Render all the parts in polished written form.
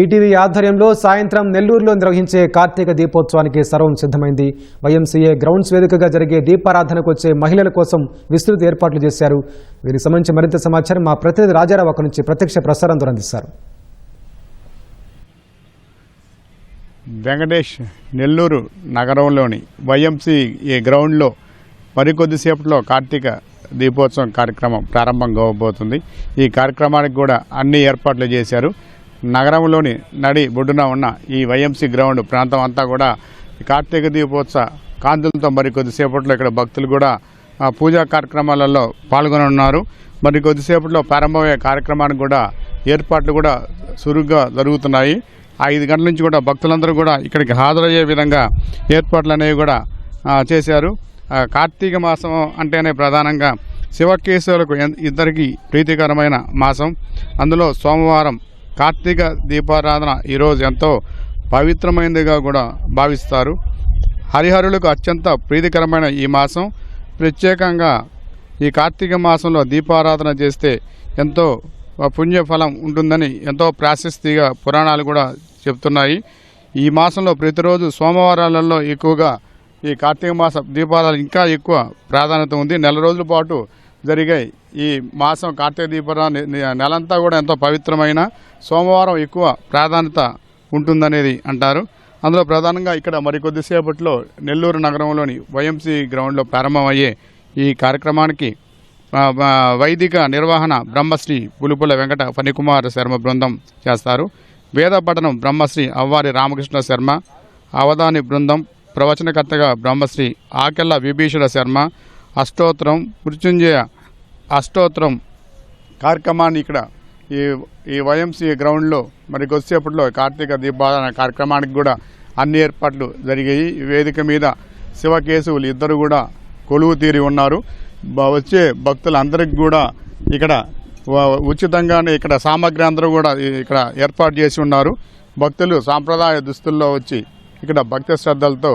ETV ఆధ్వర్యంలో సాయంత్రం నెల్లూరులో నిర్వహించే కార్తీక దీపోత్సవానికి సర్వం సిద్ధమైంది. వైఎంసీఏ గ్రౌండ్స్ వేదికగా జరిగే దీపారాధనకు వచ్చే మహిళల కోసం విస్తృత ఏర్పాట్లు చేశారు. వీరికి సంబంధించి మరింత సమాచారం మా ప్రతినిధి రాజారావు అక్కడి నుంచి ప్రత్యక్ష ప్రసారం ద్వారా అందిస్తారు. వెంకటేష్, నెల్లూరు నగరంలోని వైఎంసీఏ గ్రౌండ్లో మరికొద్దిసేపట్లో కార్తీక దీపోత్సవం కార్యక్రమం ప్రారంభం కాబోతుంది. ఈ కార్యక్రమానికి కూడా అన్ని ఏర్పాట్లు చేశారు. నగరంలోని నడి బొడ్డున ఉన్న ఈ వైఎంసీ గ్రౌండ్ ప్రాంతం అంతా కూడా కార్తీక దీపోత్సవ కాంతులతో మరికొద్దిసేపట్లో ఇక్కడ భక్తులు కూడా పూజా కార్యక్రమాలలో పాల్గొనున్నారు. మరికొద్దిసేపట్లో ప్రారంభమయ్యే కార్యక్రమానికి కూడా ఏర్పాట్లు కూడా చురుగ్గా జరుగుతున్నాయి. 5 గంటల నుంచి కూడా భక్తులందరూ కూడా ఇక్కడికి హాజరయ్యే విధంగా ఏర్పాట్లు అనేవి కూడా చేశారు. కార్తీక మాసం అంటేనే ప్రధానంగా శివకేశవులకు ఇద్దరికి ప్రీతికరమైన మాసం. అందులో సోమవారం కార్తీక దీపారాధన ఈరోజు ఎంతో పవిత్రమైనదిగా కూడా భావిస్తారు. హరిహరులకు అత్యంత ప్రీతికరమైన ఈ మాసం. ప్రత్యేకంగా ఈ కార్తీక మాసంలో దీపారాధన చేస్తే ఎంతో పుణ్యఫలం ఉంటుందని ఎంతో ప్రాశస్తిగా పురాణాలు కూడా చెప్తున్నాయి. ఈ మాసంలో ప్రతిరోజు సోమవారాలలో ఎక్కువగా ఈ కార్తీక మాస దీపారాధన ఇంకా ఎక్కువ ప్రాధాన్యత ఉంది. నెల రోజుల పాటు జరిగే ఈ మాసం కార్తీక దీపారాధన నెలంతా కూడా ఎంతో పవిత్రమైన సోమవారం ఎక్కువ ప్రాధాన్యత ఉంటుందనేది అంటారు. అందులో ప్రధానంగా ఇక్కడ మరికొద్దిసేపట్లో నెల్లూరు నగరంలోని వైఎంసీ గ్రౌండ్లో ప్రారంభమయ్యే ఈ కార్యక్రమానికి వైదిక నిర్వహణ బ్రహ్మశ్రీ పులుపుల వెంకట ఫణికుమార్ శర్మ బృందం చేస్తారు. వేద పఠనం బ్రహ్మశ్రీ అవ్వారి రామకృష్ణ శర్మ, అవధాని బృందం ప్రవచనకర్తగా బ్రహ్మశ్రీ ఆకెళ్ల విభీషణ శర్మ, అష్టోత్తరం మృత్యుంజయ అష్టోత్తరం కార్యక్రమాన్ని ఇక్కడ ఈ వైఎంసీ గ్రౌండ్లో మరి కొద్దిసేపట్లో కార్తీక దీపారాధన కార్యక్రమానికి కూడా అన్ని ఏర్పాట్లు జరిగాయి. వేదిక మీద శివకేశవులు ఇద్దరు కూడా కొలువు తీరి ఉన్నారు. వచ్చే భక్తులందరికీ కూడా ఇక్కడ ఉచితంగానే ఇక్కడ సామగ్రి అందరూ కూడా ఇక్కడ ఏర్పాటు చేసి ఉన్నారు. భక్తులు సాంప్రదాయ దుస్తుల్లో వచ్చి ఇక్కడ భక్తి శ్రద్ధలతో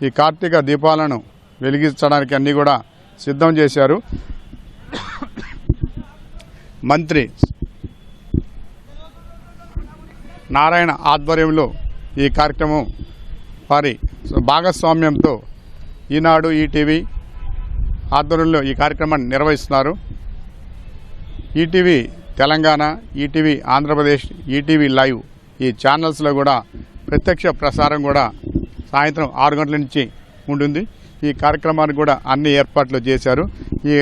ఈ కార్తీక దీపాలను వెలిగించడానికి అన్నీ కూడా సిద్ధం చేశారు. మంత్రి నారాయణ ఆధ్వర్యంలో ఈ కార్యక్రమం వారి భాగస్వామ్యంతో ఈనాడు ఈటీవీ ఆధ్వర్యంలో ఈ కార్యక్రమాన్ని నిర్వహిస్తున్నారు. ETV Telangana, ETV Andhra Pradesh, ETV live ఈ ఛానల్స్లో కూడా ప్రత్యక్ష ప్రసారం కూడా సాయంత్రం 6 గంటల నుంచి ఉంటుంది. ఈ కార్యక్రమానికి కూడా అన్ని ఏర్పాట్లు చేశారు. ఈ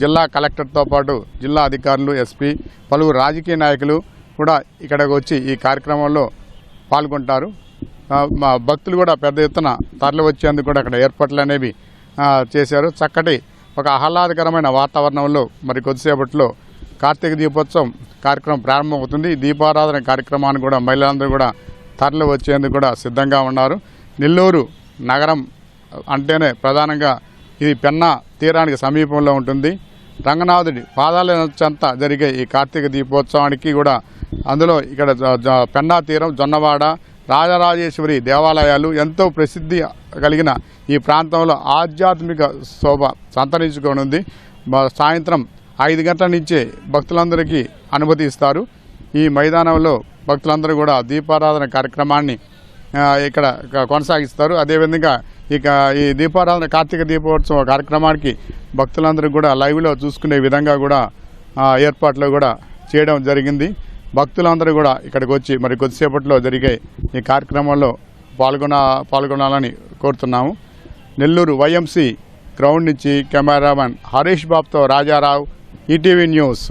జిల్లా కలెక్టర్తో పాటు జిల్లా అధికారులు, ఎస్పీ, పలువురు రాజకీయ నాయకులు కూడా ఇక్కడికి వచ్చి ఈ కార్యక్రమంలో పాల్గొంటారు. మా భక్తులు కూడా పెద్ద ఎత్తున తరలి వచ్చేందుకు కూడా అక్కడ ఏర్పాట్లు అనేవి చేశారు. చక్కటి ఒక ఆహ్లాదకరమైన వాతావరణంలో మరి కొద్దిసేపట్లో కార్తీక దీపోత్సవం కార్యక్రమం ప్రారంభమవుతుంది. ఈ దీపారాధన కార్యక్రమాన్ని కూడా మహిళలందరూ కూడా తరలి వచ్చేందుకు కూడా సిద్ధంగా ఉన్నారు. నెల్లూరు నగరం అంటేనే ప్రధానంగా ఇది పెన్నా తీరానికి సమీపంలో ఉంటుంది. రంగనాథుడి పాదాల చెంత జరిగే ఈ కార్తీక దీపోత్సవానికి కూడా అందులో ఇక్కడ పెన్నా తీరం, జొన్నవాడ, రాజరాజేశ్వరి దేవాలయాలు ఎంతో ప్రసిద్ధి కలిగిన ఈ ప్రాంతంలో ఆధ్యాత్మిక శోభ సంతరించుకోనుంది. సాయంత్రం 5 గంటల నుంచే భక్తులందరికీ అనుమతి ఇస్తారు. ఈ మైదానంలో భక్తులందరూ కూడా దీపారాధన కార్యక్రమాన్ని ఇక్కడ కొనసాగిస్తారు. అదేవిధంగా ఇక ఈ దీపారాధన కార్తీక దీపోత్సవ కార్యక్రమానికి భక్తులందరూ కూడా లైవ్లో చూసుకునే విధంగా కూడా ఏర్పాట్లు కూడా చేయడం జరిగింది. భక్తులందరూ కూడా ఇక్కడికి వచ్చి మరి కొద్దిసేపట్లో జరిగే ఈ కార్యక్రమంలో పాల్గొనాలని కోరుతున్నాము. నెల్లూరు వైఎంసీ గ్రౌండ్ నుంచి కెమెరామెన్ హరీష్ బాబుతో రాజారావు, ఈటీవీ న్యూస్.